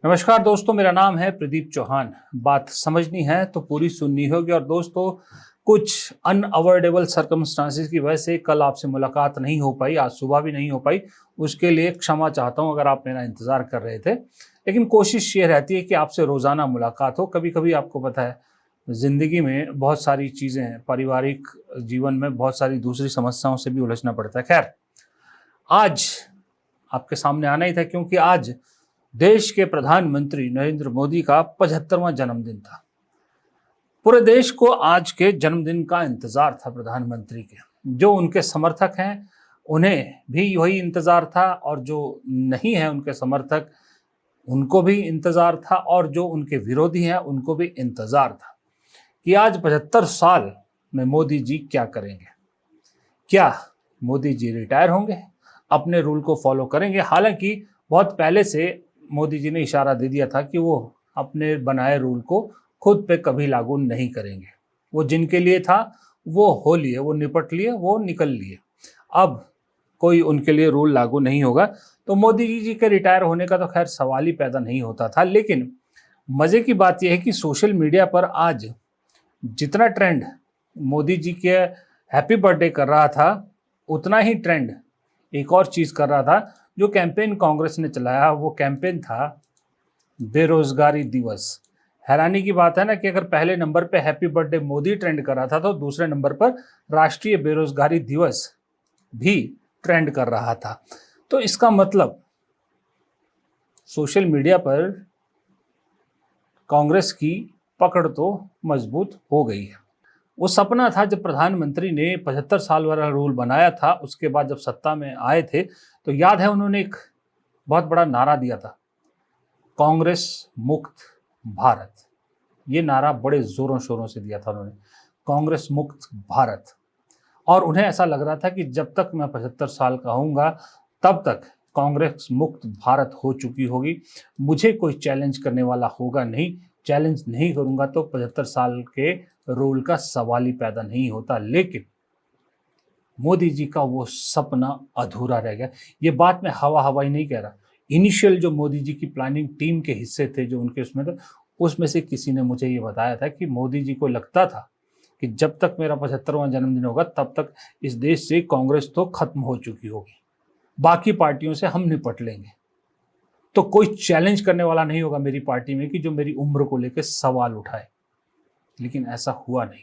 नमस्कार दोस्तों, मेरा नाम है प्रदीप चौहान। बात समझनी है तो पूरी सुननी होगी। और दोस्तों, कुछ अनअवॉइडेबल सर्कमस्टांसेस की वजह से कल आपसे मुलाकात नहीं हो पाई, आज सुबह भी नहीं हो पाई। उसके लिए क्षमा चाहता हूं अगर आप मेरा इंतज़ार कर रहे थे। लेकिन कोशिश ये रहती है कि आपसे रोज़ाना मुलाकात हो। कभी कभी आपको पता है, ज़िंदगी में बहुत सारी चीज़ें, पारिवारिक जीवन में बहुत सारी दूसरी समस्याओं से भी उलझना पड़ता है। खैर, आज आपके सामने आना ही था क्योंकि आज देश के प्रधानमंत्री नरेंद्र मोदी का 75वां जन्मदिन था। पूरे देश को आज के जन्मदिन का इंतजार था प्रधानमंत्री के। जो उनके समर्थक हैं उन्हें भी वही इंतजार था, और जो नहीं है उनके समर्थक उनको भी इंतजार था, और जो उनके विरोधी हैं उनको भी इंतजार था कि आज 75 साल में मोदी जी क्या करेंगे। क्या मोदी जी रिटायर होंगे, अपने रूल को फॉलो करेंगे? हालांकि बहुत पहले से मोदी जी ने इशारा दे दिया था कि वो अपने बनाए रूल को खुद पे कभी लागू नहीं करेंगे। वो जिनके लिए था वो हो लिए, वो निपट लिए, वो निकल लिए। अब कोई उनके लिए रूल लागू नहीं होगा। तो मोदी जी के रिटायर होने का तो खैर सवाल ही पैदा नहीं होता था। लेकिन मज़े की बात यह है कि सोशल मीडिया पर आज जितना ट्रेंड मोदी जी के हैप्पी बर्थडे कर रहा था, उतना ही ट्रेंड एक और चीज़ कर रहा था जो कैंपेन कांग्रेस ने चलाया। वो कैंपेन था बेरोजगारी दिवस। हैरानी की बात है ना कि अगर पहले नंबर पे हैप्पी बर्थडे मोदी ट्रेंड कर रहा था, तो दूसरे नंबर पर राष्ट्रीय बेरोजगारी दिवस भी ट्रेंड कर रहा था। तो इसका मतलब सोशल मीडिया पर कांग्रेस की पकड़ तो मजबूत हो गई है। वो सपना था जब प्रधानमंत्री ने 75 साल वाला रूल बनाया था, उसके बाद जब सत्ता में आए थे तो याद है उन्होंने एक बहुत बड़ा नारा दिया था, कांग्रेस मुक्त भारत। ये नारा बड़े जोरों शोरों से दिया था उन्होंने, कांग्रेस मुक्त भारत। और उन्हें ऐसा लग रहा था कि जब तक मैं 75 साल का होऊंगा तब तक कांग्रेस मुक्त भारत हो चुकी होगी, मुझे कोई चैलेंज करने वाला होगा नहीं, चैलेंज नहीं करूंगा तो 75 साल के रूल का सवाल ही पैदा नहीं होता। लेकिन मोदी जी का वो सपना अधूरा रह गया। ये बात मैं हवा हवाई नहीं कह रहा। इनिशियल जो मोदी जी की प्लानिंग टीम के हिस्से थे, जो उनके उसमें थे, उसमें से किसी ने मुझे ये बताया था कि मोदी जी को लगता था कि जब तक मेरा 75वां जन्मदिन होगा तब तक इस देश से कांग्रेस तो खत्म हो चुकी होगी, बाकी पार्टियों से हम निपट लेंगे, तो कोई चैलेंज करने वाला नहीं होगा मेरी पार्टी में कि जो मेरी उम्र को लेकर सवाल उठाए। लेकिन ऐसा हुआ नहीं।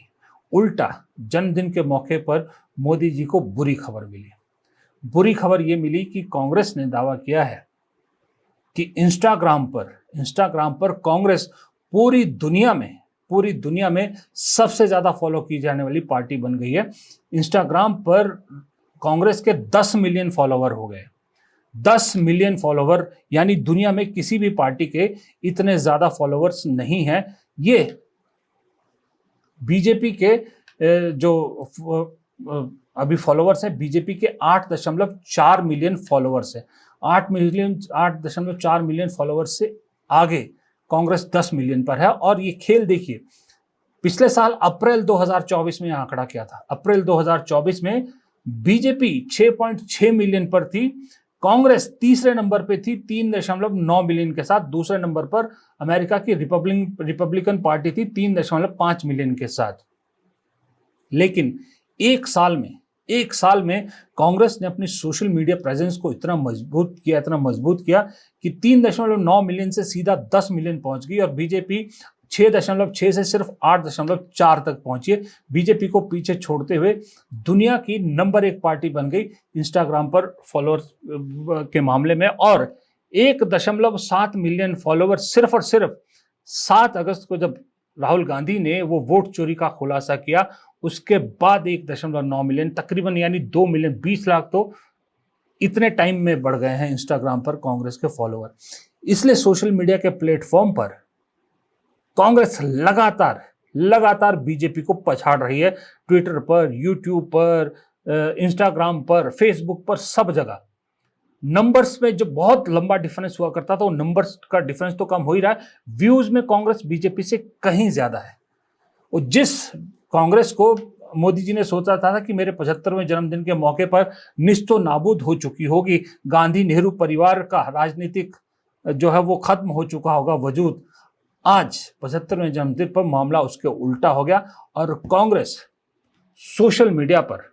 उल्टा जन्मदिन के मौके पर मोदी जी को बुरी खबर मिली। बुरी खबर यह मिली कि कांग्रेस ने दावा किया है कि इंस्टाग्राम पर कांग्रेस पूरी दुनिया में सबसे ज्यादा फॉलो की जाने वाली पार्टी बन गई है। इंस्टाग्राम पर कांग्रेस के 10 मिलियन फॉलोवर हो गए। 10 मिलियन फॉलोवर, यानी दुनिया में किसी भी पार्टी के इतने ज्यादा फॉलोवर्स नहीं हैं। ये बीजेपी के जो अभी फॉलोवर्स हैं, बीजेपी के 8.4 मिलियन फॉलोवर्स हैं। 8.4 मिलियन फॉलोवर्स से आगे कांग्रेस 10 मिलियन पर है। और ये खेल देखिए, पिछले साल अप्रैल 2024 में आंकड़ा क्या था। अप्रैल 2024 में बीजेपी 6.6 मिलियन पर थी, कांग्रेस तीसरे नंबर पे थी 3.9 मिलियन के साथ। दूसरे नंबर पर अमेरिका की रिपब्लिकन पार्टी थी 3.5 मिलियन के साथ। लेकिन एक साल में कांग्रेस ने अपनी सोशल मीडिया प्रेजेंस को इतना मजबूत किया कि 3.9 मिलियन से सीधा 10 मिलियन पहुंच गई, और बीजेपी 6.6 से सिर्फ 8.4 तक पहुंची है। बीजेपी को पीछे छोड़ते हुए दुनिया की नंबर 1 पार्टी बन गई इंस्टाग्राम पर फॉलोअर्स के मामले में। और 1.7 मिलियन फॉलोवर सिर्फ और सिर्फ 7 अगस्त को जब राहुल गांधी ने वो वोट चोरी का खुलासा किया, उसके बाद 1.9 मिलियन, तकरीबन यानी 2 मिलियन, 20 लाख तो इतने टाइम में बढ़ गए हैं इंस्टाग्राम पर कांग्रेस के फॉलोवर। इसलिए सोशल मीडिया के प्लेटफॉर्म पर कांग्रेस लगातार बीजेपी को पछाड़ रही है। ट्विटर पर, यूट्यूब पर, इंस्टाग्राम पर, फेसबुक पर, सब जगह नंबर्स में जो बहुत लंबा डिफरेंस हुआ करता था, वो नंबर्स का डिफरेंस तो कम हो ही रहा है। व्यूज में कांग्रेस बीजेपी से कहीं ज्यादा है। और जिस कांग्रेस को मोदी जी ने सोचा था कि मेरे 75वें जन्मदिन के मौके पर निस्तो नाबूद हो चुकी होगी, गांधी नेहरू परिवार का राजनीतिक जो है वो खत्म हो चुका होगा वजूद, आज 75वें जन्मदिन पर मामला उसके उल्टा हो गया और कांग्रेस सोशल मीडिया पर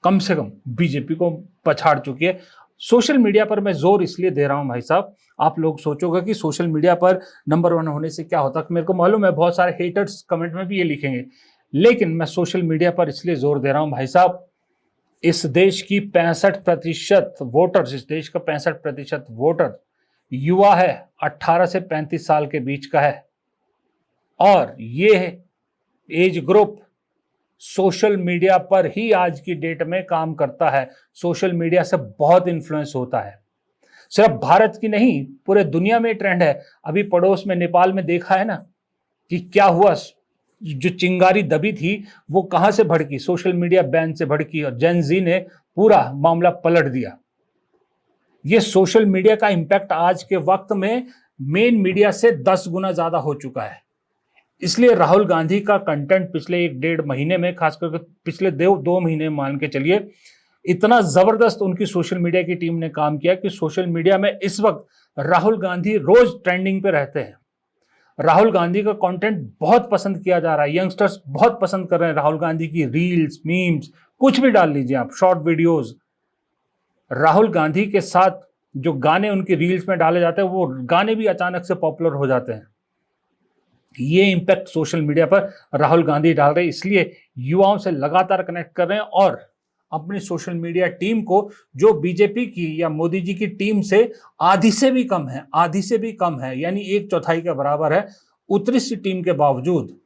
कम से कम बीजेपी को पछाड़ चुकी है। सोशल मीडिया पर मैं जोर इसलिए दे रहा हूं भाई साहब, आप लोग सोचोगे कि सोशल मीडिया पर नंबर 1 होने से क्या होता है, मेरे को मालूम है बहुत सारे हेटर्स कमेंट में भी ये लिखेंगे, लेकिन मैं सोशल मीडिया पर इसलिए जोर दे रहा हूं भाई साहब, इस देश की 65% वोटर्स, इस देश का 65% वोटर युवा है, 18 से 35 साल के बीच का है, और ये एज ग्रुप सोशल मीडिया पर ही आज की डेट में काम करता है, सोशल मीडिया से बहुत इन्फ्लुएंस होता है। सिर्फ भारत की नहीं, पूरे दुनिया में ट्रेंड है। अभी पड़ोस में नेपाल में देखा है ना कि क्या हुआ, जो चिंगारी दबी थी वो कहां से भड़की, सोशल मीडिया बैन से भड़की, और जेन जी ने पूरा मामला पलट दिया। ये सोशल मीडिया का इंपैक्ट आज के वक्त में मेन मीडिया से 10 गुना ज्यादा हो चुका है। इसलिए राहुल गांधी का कंटेंट पिछले 1-1.5 महीने में, खासकर पिछले 2 महीने मान के चलिए, इतना जबरदस्त उनकी सोशल मीडिया की टीम ने काम किया कि सोशल मीडिया में इस वक्त राहुल गांधी रोज ट्रेंडिंग पे रहते हैं। राहुल गांधी का कंटेंट बहुत पसंद किया जा रहा है, यंगस्टर्स बहुत पसंद कर रहे हैं राहुल गांधी की रील्स, मीम्स, कुछ भी डाल लीजिए आप, शॉर्ट वीडियोस। राहुल गांधी के साथ जो गाने उनकी रील्स में डाले जाते हैं वो गाने भी अचानक से पॉपुलर हो जाते हैं। ये इंपैक्ट सोशल मीडिया पर राहुल गांधी डाल रहे हैं, इसलिए युवाओं से लगातार कनेक्ट कर रहे हैं और अपनी सोशल मीडिया टीम को, जो बीजेपी की या मोदी जी की टीम से आधी से भी कम है, आधी से भी कम है, यानी 1/4 के बराबर है, उतनी सी टीम के बावजूद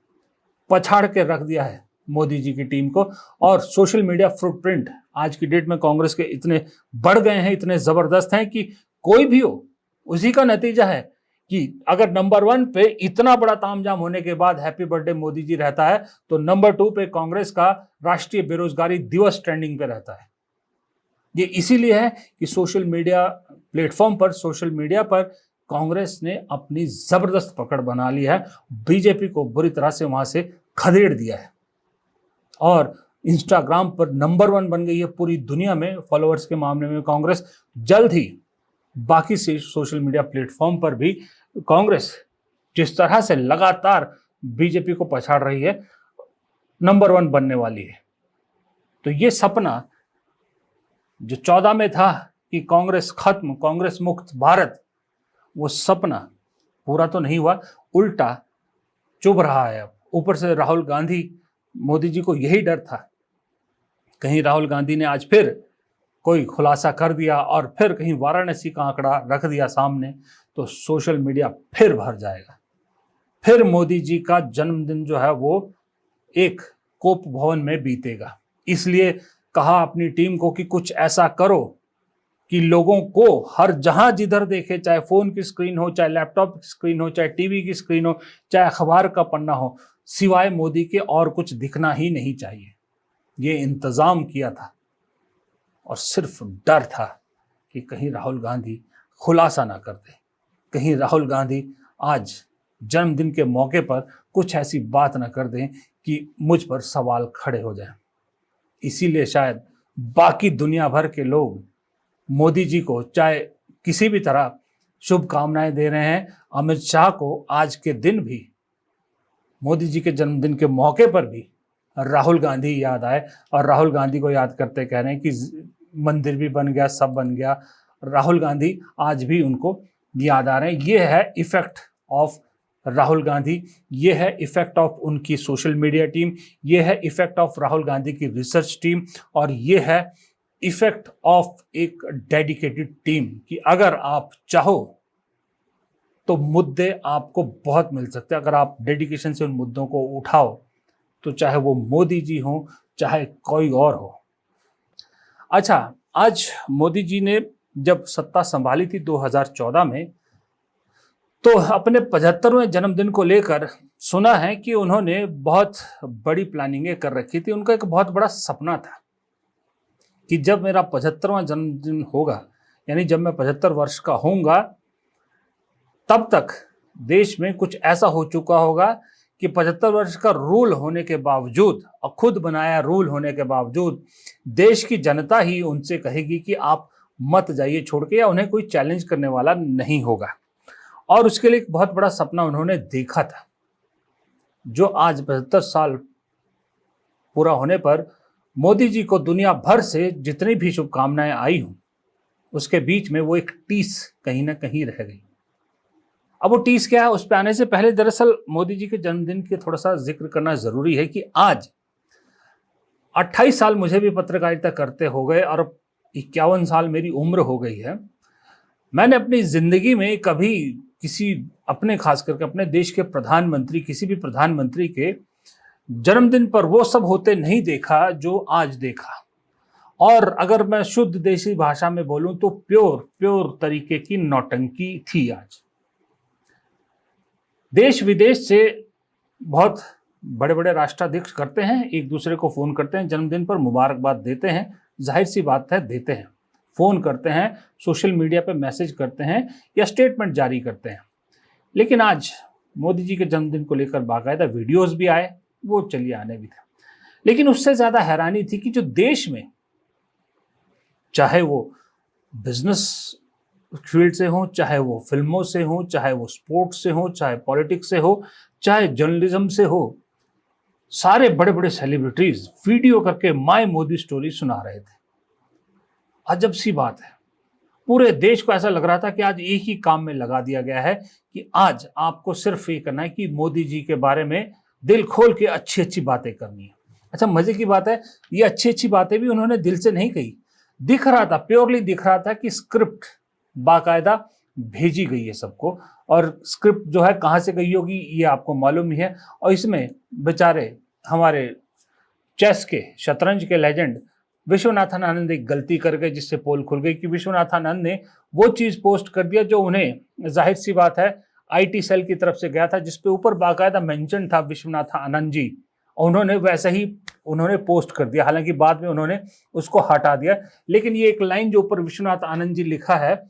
पछाड़ के रख दिया है मोदी जी की टीम को। और सोशल मीडिया फुटप्रिंट आज की डेट में कांग्रेस के इतने बढ़ गए हैं, इतने जबरदस्त हैं कि कोई भी हो, उसी का नतीजा है कि अगर नंबर 1 पे इतना बड़ा तामझाम होने के बाद हैप्पी बर्थडे मोदी जी रहता है, तो नंबर 2 पे कांग्रेस का राष्ट्रीय बेरोजगारी दिवस ट्रेंडिंग पे रहता है। ये इसीलिए है कि सोशल मीडिया प्लेटफॉर्म पर, सोशल मीडिया पर कांग्रेस ने अपनी जबरदस्त पकड़ बना ली है, बीजेपी को बुरी तरह से वहां से खदेड़ दिया है और इंस्टाग्राम पर नंबर 1 बन गई है पूरी दुनिया में फॉलोअर्स के मामले में कांग्रेस। जल्द ही बाकी से सोशल मीडिया प्लेटफॉर्म पर भी कांग्रेस जिस तरह से लगातार बीजेपी को पछाड़ रही है, नंबर 1 बनने वाली है। तो ये सपना जो 14 में था कि कांग्रेस खत्म, कांग्रेस मुक्त भारत, वो सपना पूरा तो नहीं हुआ, उल्टा चुभ रहा है। ऊपर से राहुल गांधी, मोदी जी को यही डर था कहीं राहुल गांधी ने आज फिर कोई खुलासा कर दिया और फिर कहीं वाराणसी का आंकड़ा रख दिया सामने, तो सोशल मीडिया फिर भर जाएगा, फिर मोदी जी का जन्मदिन जो है वो एक कोप भवन में बीतेगा। इसलिए कहा अपनी टीम को कि कुछ ऐसा करो कि लोगों को हर जहां जिधर देखे, चाहे फोन की स्क्रीन हो, चाहे लैपटॉप की स्क्रीन हो, चाहे टीवी की स्क्रीन हो, चाहे अखबार का पन्ना हो, सिवाय मोदी के और कुछ दिखना ही नहीं चाहिए। ये इंतजाम किया था और सिर्फ डर था कि कहीं राहुल गांधी खुलासा ना कर दे, कहीं राहुल गांधी आज जन्मदिन के मौके पर कुछ ऐसी बात ना कर दें कि मुझ पर सवाल खड़े हो जाएं। इसीलिए शायद बाकी दुनिया भर के लोग मोदी जी को चाहे किसी भी तरह शुभकामनाएं दे रहे हैं। अमित शाह को आज के दिन भी, मोदी जी के जन्मदिन के मौके पर भी राहुल गांधी याद आए और राहुल गांधी को याद करते कह रहे हैं कि मंदिर भी बन गया, सब बन गया। राहुल गांधी आज भी उनको याद आ रहे हैं। ये है इफेक्ट ऑफ राहुल गांधी, ये है इफेक्ट ऑफ उनकी सोशल मीडिया टीम, ये है इफेक्ट ऑफ राहुल गांधी की रिसर्च टीम, और ये है इफेक्ट ऑफ एक डेडिकेटेड टीम कि अगर आप चाहो तो मुद्दे आपको बहुत मिल सकते हैं। अगर आप डेडिकेशन से उन मुद्दों को उठाओ, तो चाहे वो मोदी जी हो, चाहे कोई और हो। अच्छा, आज मोदी जी ने जब सत्ता संभाली थी 2014 में, तो अपने 75वें जन्मदिन को लेकर सुना है कि उन्होंने बहुत बड़ी प्लानिंगें कर रखी थी। उनका एक बहुत बड़ा सपना था कि जब मेरा 75वां जन्मदिन होगा, यानी जब मैं 75 वर्ष का होऊंगा, तब तक देश में कुछ ऐसा हो चुका होगा कि 75 वर्ष का रूल होने के बावजूद और खुद बनाया रूल होने के बावजूद देश की जनता ही उनसे कहेगी कि आप मत जाइए छोड़ के, या उन्हें कोई चैलेंज करने वाला नहीं होगा। और उसके लिए एक बहुत बड़ा सपना उन्होंने देखा था, जो आज 72 साल पूरा होने पर मोदी जी को दुनिया भर से जितनी भी शुभकामनाएं आई हों, उसके बीच में वो एक टीस कहीं ना कहीं रह गई। अब वो टीस क्या है, उस पर आने से पहले दरअसल मोदी जी के जन्मदिन के थोड़ा सा जिक्र करना जरूरी है कि आज 28 साल मुझे भी पत्रकारिता करते हो गए और 51 साल मेरी उम्र हो गई है। मैंने अपनी जिंदगी में कभी किसी अपने, खास करके अपने देश के प्रधानमंत्री, किसी भी प्रधानमंत्री के जन्मदिन पर वो सब होते नहीं देखा जो आज देखा। और अगर मैं शुद्ध देसी भाषा में बोलूं तो प्योर तरीके की नौटंकी थी। आज देश विदेश से बहुत बड़े बड़े राष्ट्राध्यक्ष करते हैं, एक दूसरे को फोन करते हैं, जन्मदिन पर मुबारकबाद देते हैं, जाहिर सी बात है देते हैं, फोन करते हैं, सोशल मीडिया पे मैसेज करते हैं या स्टेटमेंट जारी करते हैं। लेकिन आज मोदी जी के जन्मदिन को लेकर बाकायदा वीडियोस भी आए, वो चलिए आने भी थे। लेकिन उससे ज्यादा हैरानी थी कि जो देश में, चाहे वो बिजनेस फील्ड से हो, चाहे वो फिल्मों से हो, चाहे वो स्पोर्ट्स से हो, चाहे पॉलिटिक्स से हो, चाहे जर्नलिज्म से हो, सारे बड़े बड़े सेलिब्रिटीज वीडियो करके माय मोदी स्टोरी सुना रहे थे। अजब सी बात है, पूरे देश को ऐसा लग रहा था कि आज एक ही काम में लगा दिया गया है कि आज आपको सिर्फ ये करना है कि मोदी जी के बारे में दिल खोल के अच्छी अच्छी बातें करनी है। अच्छा, मजे की बात है, ये अच्छी अच्छी बातें भी उन्होंने दिल से नहीं कही, दिख रहा था, प्योरली दिख रहा था कि स्क्रिप्ट बाकायदा भेजी गई है सबको, और स्क्रिप्ट जो है कहाँ से गई होगी ये आपको मालूम ही है। और इसमें बेचारे हमारे चेस के, शतरंज के लेजेंड विश्वनाथन आनंद एक गलती कर गए, जिससे पोल खुल गई कि विश्वनाथन आनंद ने वो चीज पोस्ट कर दिया जो उन्हें, जाहिर सी बात है, आईटी सेल की तरफ से गया था, जिसपे ऊपर बाकायदा मेंशन था विश्वनाथन आनंद जी, और उन्होंने वैसे ही उन्होंने पोस्ट कर दिया। हालांकि बाद में उन्होंने उसको हटा दिया, लेकिन ये एक लाइन जो ऊपर विश्वनाथ आनंद जी लिखा है,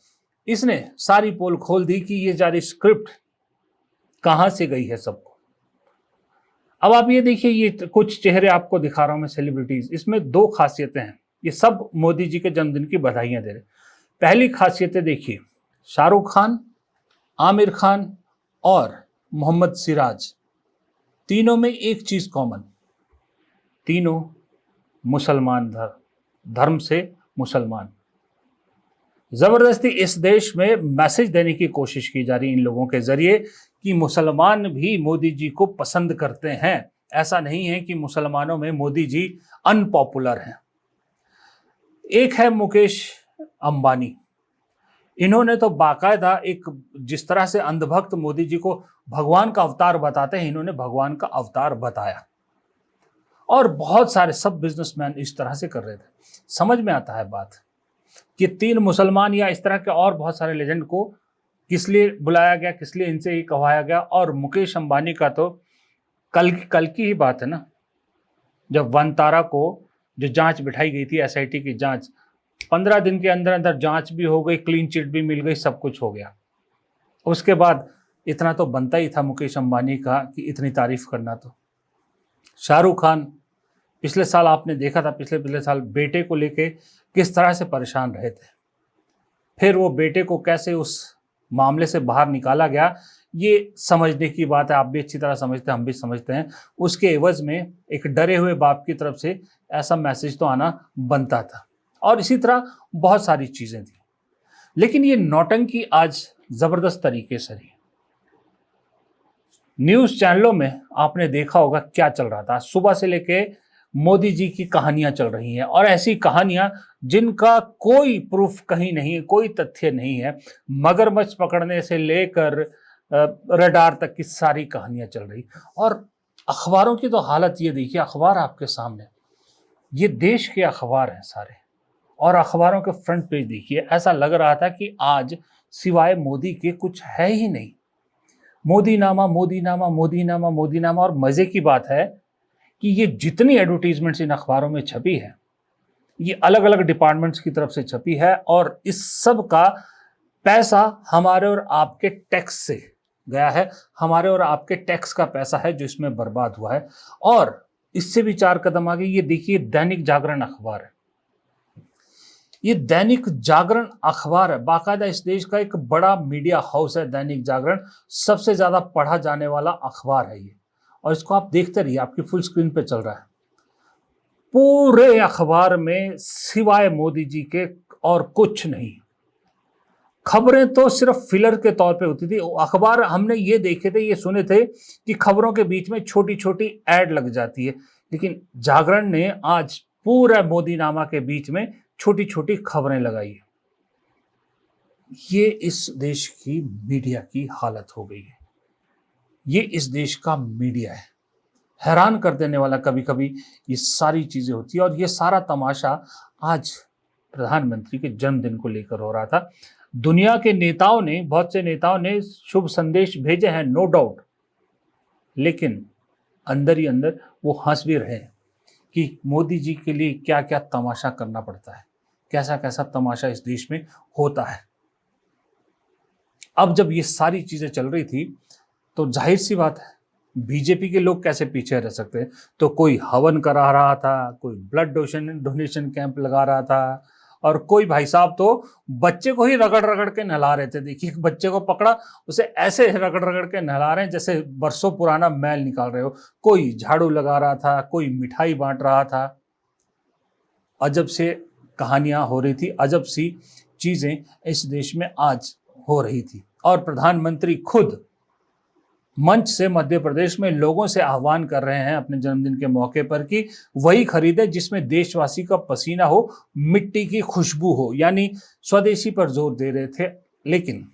इसने सारी पोल खोल दी कि ये जारी स्क्रिप्ट कहां से गई है सबको। अब आप ये देखिए, ये कुछ चेहरे आपको दिखा रहा हूं मैं, सेलिब्रिटीज, इसमें दो खासियतें हैं, ये सब मोदी जी के जन्मदिन की बधाइयां दे रहे। पहली खासियतें देखिए, शाहरुख खान, आमिर खान और मोहम्मद सिराज, तीनों में एक चीज कॉमन, तीनों मुसलमान धर्म से मुसलमान। जबरदस्ती इस देश में मैसेज देने की कोशिश की जा रही है इन लोगों के जरिए कि मुसलमान भी मोदी जी को पसंद करते हैं। ऐसा नहीं है कि मुसलमानों में मोदी जी अनपॉपुलर हैं। एक है मुकेश अंबानी, इन्होंने तो बाकायदा एक, जिस तरह से अंधभक्त मोदी जी को भगवान का अवतार बताते हैं, इन्होंने भगवान का अवतार बताया। और बहुत सारे सब बिजनेसमैन इस तरह से कर रहे थे। समझ में आता है बात कि तीन मुसलमान या इस तरह के और बहुत सारे लेजेंड को किस लिए बुलाया गया, किस लिए इनसे ही कहवाया गया। और मुकेश अंबानी का तो कल की ही बात है ना, जब वनतारा को जो जांच बिठाई गई थी, एसआईटी की जांच, 15 दिन के अंदर अंदर जांच भी हो गई, क्लीन चिट भी मिल गई, सब कुछ हो गया। उसके बाद इतना तो बनता ही था मुकेश अंबानी का कि इतनी तारीफ करना। तो शाहरुख खान, पिछले साल आपने देखा था, पिछले साल बेटे को लेके किस तरह से परेशान रहे थे, फिर वो बेटे को कैसे उस मामले से बाहर निकाला गया, ये समझने की बात है। आप भी अच्छी तरह समझते हैं, हम भी समझते हैं। उसके एवज में एक डरे हुए बाप की तरफ से ऐसा मैसेज तो आना बनता था, और इसी तरह बहुत सारी चीजें थी। लेकिन ये नौटंकी आज जबरदस्त तरीके से रही। न्यूज चैनलों में आपने देखा होगा क्या चल रहा था, सुबह से लेके मोदी जी की कहानियां चल रही हैं, और ऐसी कहानियां जिनका कोई प्रूफ कहीं नहीं है, कोई तथ्य नहीं है। मगरमच्छ पकड़ने से लेकर रडार तक की सारी कहानियां चल रही। और अखबारों की तो हालत ये देखिए, अखबार आपके सामने, ये देश के अखबार हैं सारे, और अखबारों के फ्रंट पेज देखिए, ऐसा लग रहा था कि आज सिवाय मोदी के कुछ है ही नहीं। मोदी नामा मोदी नामा मोदी नामा मोदी नामा। और मजे की बात है कि ये जितनी एडवर्टीजमेंट्स इन अखबारों में छपी है, ये अलग अलग डिपार्टमेंट्स की तरफ से छपी है, और इस सब का पैसा हमारे और आपके टैक्स से गया है। हमारे और आपके टैक्स का पैसा है जो इसमें बर्बाद हुआ है। और इससे भी 4 कदम आगे ये देखिए, दैनिक जागरण अखबार है, ये दैनिक जागरण अखबार है, बाकायदा इस देश का एक बड़ा मीडिया हाउस है दैनिक जागरण, सबसे ज्यादा पढ़ा जाने वाला अखबार है ये। और इसको आप देखते रहिए, आपकी फुल स्क्रीन पे चल रहा है। पूरे अखबार में सिवाय मोदी जी के और कुछ नहीं। खबरें तो सिर्फ फिलर के तौर पे होती थी। अखबार हमने ये देखे थे, ये सुने थे कि खबरों के बीच में छोटी छोटी एड लग जाती है, लेकिन जागरण ने आज पूरा मोदी नामा के बीच में छोटी छोटी खबरें लगाई है। ये इस देश की मीडिया की हालत हो गई है। ये इस देश का मीडिया है। हैरान कर देने वाला कभी कभी ये सारी चीजें होती है। और ये सारा तमाशा आज प्रधानमंत्री के जन्मदिन को लेकर हो रहा था। दुनिया के नेताओं ने, बहुत से नेताओं ने शुभ संदेश भेजे हैं, नो डाउट, लेकिन अंदर ही अंदर वो हंस भी रहे हैं कि मोदी जी के लिए क्या क्या तमाशा करना पड़ता है, कैसा कैसा तमाशा इस देश में होता है। अब जब ये सारी चीजें चल रही थी तो जाहिर सी बात है, बीजेपी के लोग कैसे पीछे रह सकते हैं। तो कोई हवन करा रहा था, कोई ब्लड डोनेशन कैंप लगा रहा था, और कोई भाई साहब तो बच्चे को ही रगड़ रगड़ के नहला रहे थे। देखिए, एक बच्चे को पकड़ा, उसे ऐसे रगड़ रगड़ के नहला रहे हैं जैसे बरसों पुराना मैल निकाल रहे हो। कोई झाड़ू लगा रहा था, कोई मिठाई बांट रहा था। अजब से कहानियां हो रही थी, अजब सी चीजें इस देश में आज हो रही थी। और प्रधानमंत्री खुद मंच से मध्य प्रदेश में लोगों से आह्वान कर रहे हैं अपने जन्मदिन के मौके पर कि वही खरीदे जिसमें देशवासी का पसीना हो, मिट्टी की खुशबू हो, यानी स्वदेशी पर जोर दे रहे थे। लेकिन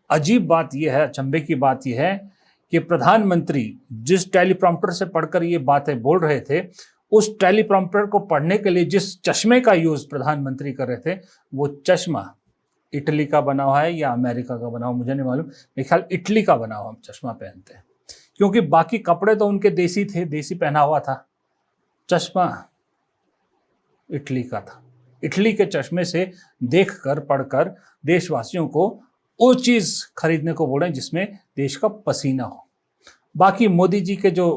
अजीब बात यह है, अचंभे की बात यह है कि प्रधानमंत्री जिस टेलीप्रॉम्प्टर से पढ़कर ये बातें बोल रहे थे, उस टेलीप्रॉम्प्टर को पढ़ने के लिए जिस चश्मे का यूज प्रधानमंत्री कर रहे थे, वो चश्मा इटली का बना हुआ है या अमेरिका का बना हुआ, मुझे नहीं मालूम। मेरे ख्याल इटली का बना हुआ चश्मा पहनते हैं, क्योंकि बाकी कपड़े तो उनके देसी थे, देसी पहना हुआ था। चश्मा इटली का था। इटली के चश्मे से देखकर पढ़कर देशवासियों को वो चीज खरीदने को बोले जिसमें देश का पसीना हो। बाकी मोदी जी के जो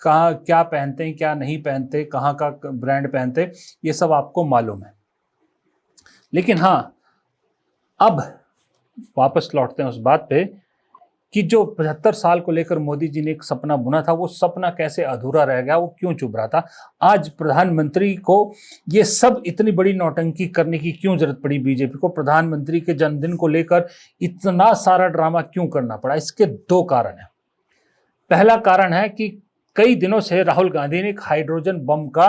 कहाँ क्या पहनते हैं, क्या नहीं पहनते, कहाँ का ब्रांड पहनते, ये सब आपको मालूम है। लेकिन हाँ, अब वापस लौटते हैं उस बात पे कि जो 75 साल को लेकर मोदी जी ने एक सपना बुना था, वो सपना कैसे अधूरा रह गया, वो क्यों चुभ रहा था। आज प्रधानमंत्री को ये सब इतनी बड़ी नौटंकी करने की क्यों जरूरत पड़ी, बीजेपी को प्रधानमंत्री के जन्मदिन को लेकर इतना सारा ड्रामा क्यों करना पड़ा। इसके दो कारण हैं। पहला कारण है कि कई दिनों से राहुल गांधी ने एक हाइड्रोजन बम का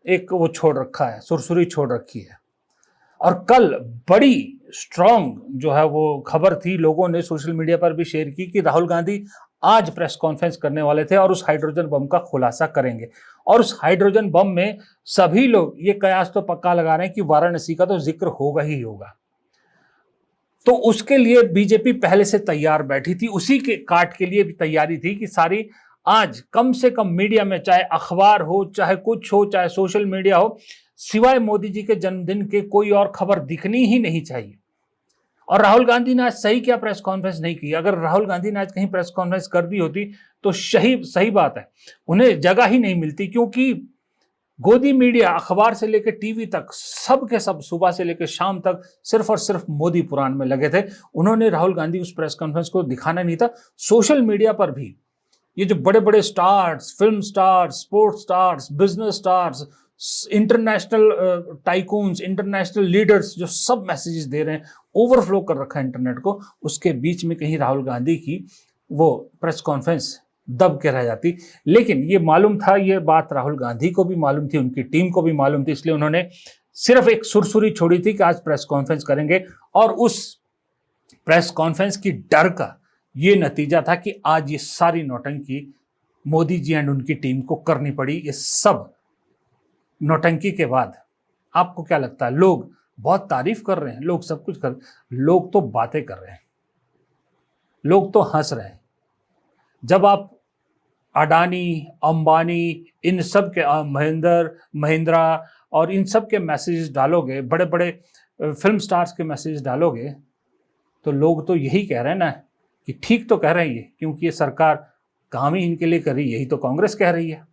एक वो छोड़ रखा है, सुरसुरी छोड़ रखी है। और कल बड़ी स्ट्रॉन्ग जो है वो खबर थी, लोगों ने सोशल मीडिया पर भी शेयर की कि राहुल गांधी आज प्रेस कॉन्फ्रेंस करने वाले थे और उस हाइड्रोजन बम का खुलासा करेंगे। और उस हाइड्रोजन बम में सभी लोग ये कयास तो पक्का लगा रहे हैं कि वाराणसी का तो जिक्र होगा ही होगा। तो उसके लिए बीजेपी पहले से तैयार बैठी थी, उसी के काट के लिए भी तैयारी थी कि सारी आज कम से कम मीडिया में, चाहे अखबार हो, चाहे कुछ हो, चाहे सोशल मीडिया हो, सिवाय मोदी जी के जन्मदिन के कोई और खबर दिखनी ही नहीं चाहिए। और राहुल गांधी ने आज सही क्या प्रेस कॉन्फ्रेंस नहीं की। अगर राहुल गांधी ने आज कहीं प्रेस कॉन्फ्रेंस कर दी होती तो सही बात है, उन्हें जगह ही नहीं मिलती, क्योंकि गोदी मीडिया, अखबार से लेकर टीवी तक, सब के सब सुबह से लेकर शाम तक सिर्फ और सिर्फ मोदी पुराण में लगे थे। उन्होंने राहुल गांधी उस प्रेस कॉन्फ्रेंस को दिखाना नहीं था। सोशल मीडिया पर भी ये जो बड़े बड़े stars, film stars, sports stars, business stars, international tycoons, international leaders जो सब मैसेजेस दे रहे हैं, ओवरफ्लो कर रखा है इंटरनेट को, उसके बीच में कहीं राहुल गांधी की वो प्रेस कॉन्फ्रेंस दब के रह जाती। लेकिन ये मालूम था, ये बात राहुल गांधी को भी मालूम थी, उनकी टीम को भी मालूम थी, इसलिए उन्होंने सिर्फ एक सुरसुरी छोड़ी थी कि आज प्रेस कॉन्फ्रेंस करेंगे। और उस प्रेस कॉन्फ्रेंस की डर का ये नतीजा था कि आज ये सारी नौटंकी मोदी जी एंड उनकी टीम को करनी पड़ी। ये सब नौटंकी के बाद आपको क्या लगता है? लोग बहुत तारीफ कर रहे हैं, लोग सब कुछ कर, लोग तो बातें कर रहे हैं, लोग तो हंस रहे हैं। जब आप अडानी, अंबानी, इन सब के महिंद्रा और इन सब के मैसेजेस डालोगे, बड़े बड़े फिल्म स्टार्स के मैसेजेस डालोगे, तो लोग तो यही कह रहे हैं ना कि ठीक तो कह रहे हैं ये, क्योंकि ये सरकार काम ही इनके लिए कर रही है, यही तो कांग्रेस कह रही है।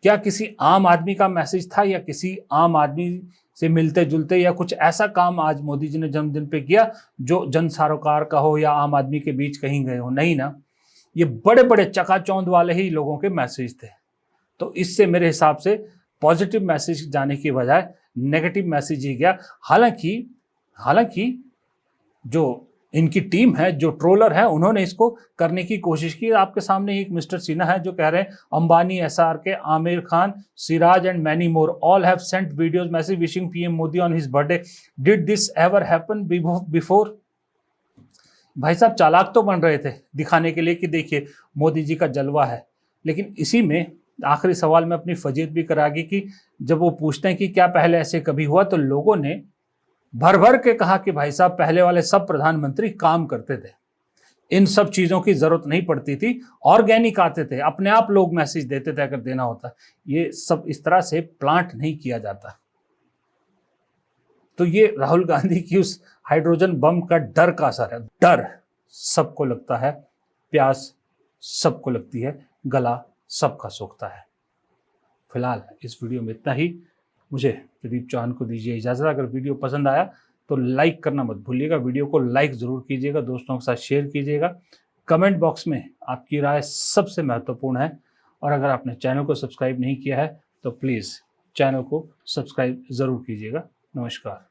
क्या किसी आम आदमी का मैसेज था या किसी आम आदमी से मिलते जुलते या कुछ ऐसा काम आज मोदी जी ने जन्मदिन पे किया जो जन सरोकार का हो या आम आदमी के बीच कहीं गए हो? नहीं ना, ये बड़े बड़े चकाचौंध वाले ही लोगों के मैसेज थे। तो इससे मेरे हिसाब से पॉजिटिव मैसेज जाने की बजाय नेगेटिव मैसेज ही गया। हालांकि हालांकि जो इनकी टीम है, जो ट्रोलर है, उन्होंने इसको करने की कोशिश की। आपके सामने एक मिस्टर सिन्हा है जो कह रहे हैं Ambani, SRK, Aamir Khan, Siraj and many more all have sent videos message wishing PM Modi on his birthday. Did this ever happen before? भाई साहब चालाक तो बन रहे थे दिखाने के लिए कि देखिए मोदी जी का जलवा है, लेकिन इसी में आखिरी सवाल में अपनी फजीयत भी करागी कि जब वो पूछते हैं कि क्या पहले ऐसे कभी हुआ, तो लोगों ने भर भर के कहा कि भाई साहब पहले वाले सब प्रधानमंत्री काम करते थे, इन सब चीजों की जरूरत नहीं पड़ती थी, ऑर्गेनिक आते थे, अपने आप लोग मैसेज देते थे अगर देना होता। ये सब इस तरह से प्लांट नहीं किया जाता। तो ये राहुल गांधी की उस हाइड्रोजन बम का डर का असर है। डर सबको लगता है, प्यास सबको लगती है, गला सबका सूखता है। फिलहाल इस वीडियो में इतना ही। मुझे प्रदीप चौहान को दीजिए इजाज़त। अगर वीडियो पसंद आया तो लाइक करना मत भूलिएगा, वीडियो को लाइक ज़रूर कीजिएगा, दोस्तों के साथ शेयर कीजिएगा। कमेंट बॉक्स में आपकी राय सबसे महत्वपूर्ण है। और अगर आपने चैनल को सब्सक्राइब नहीं किया है तो प्लीज़ चैनल को सब्सक्राइब ज़रूर कीजिएगा। नमस्कार।